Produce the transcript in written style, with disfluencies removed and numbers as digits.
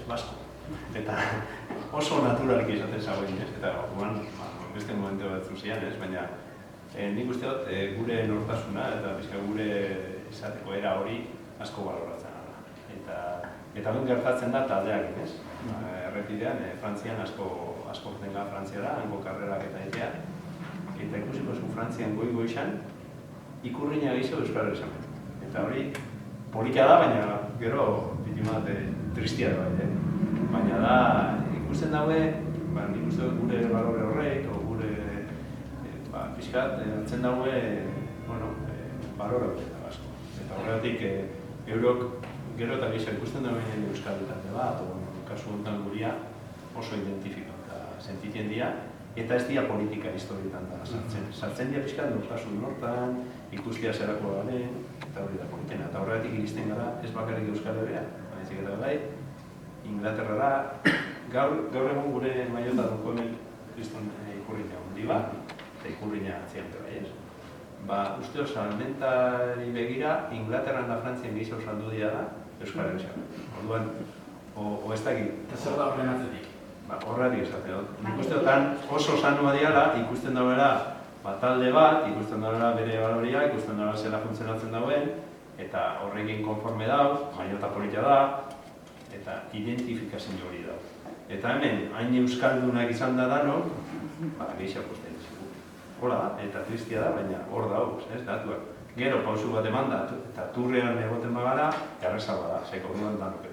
basko. Eta oso naturalki esaten zagoen, eta guan, beste momentu bat zuzian, baina nik uste dut gure nortasuna eta gure izateko era hori asko baloratzen da. Eta ben gertatzen da taldeak, errepidean, Frantzian asko orten gara Frantziara, hango karrerak eta egitea. Eta ikusiko zu Frantzian goigoizan, ikurriña gehiago euskara esan. Eta hori polika da, baina gero bitimat tristia da bai. Baina da, ikusten daue, nik uste dut gure balore horrek, o gure pixkat, hartzen daue, balore horrek asko. Eta horretik, eurok gero eta gehiago ikusten dauen euskal dutante bat, kasu honetan guria oso identifikatuta sentitzen dira, eta ez dira politika historietan da sartzen. Sartzen dira pixkat nortasun hortan, ikustia zerako garen, eta hori da politena. Eta horretik iristen gara, ez bakarrik Euskal Herria, baizik eta bai, Inglaterrara, gaur egun gure maiota duko hemen kriston ikurriña hundi bat, eta ikurriña atziante bai ez. Uste salmentari begira, Inglaterran da Frantzian gehiago saldu dira da, Euskal Herria. Orduan, o ez dakit. Eta zer da horren atzetik? Horretik esate dut. Ikusten dutan oso sanua diala, ikusten dauela talde bat, ikusten dauela bere baloria, ikusten dauela zela funtzionatzen dauen, eta horrekin konforme dau, maiota politia da, eta identifikazio hori dau. Eta hemen, hain euskaldunak izan da danok, gehiago posten dizugu. Hola da, eta tristia da, baina hor dauz, datuak. Gero pausu bat eman da, eta turrean egoten bagara, errezagoa da, seko duan danok.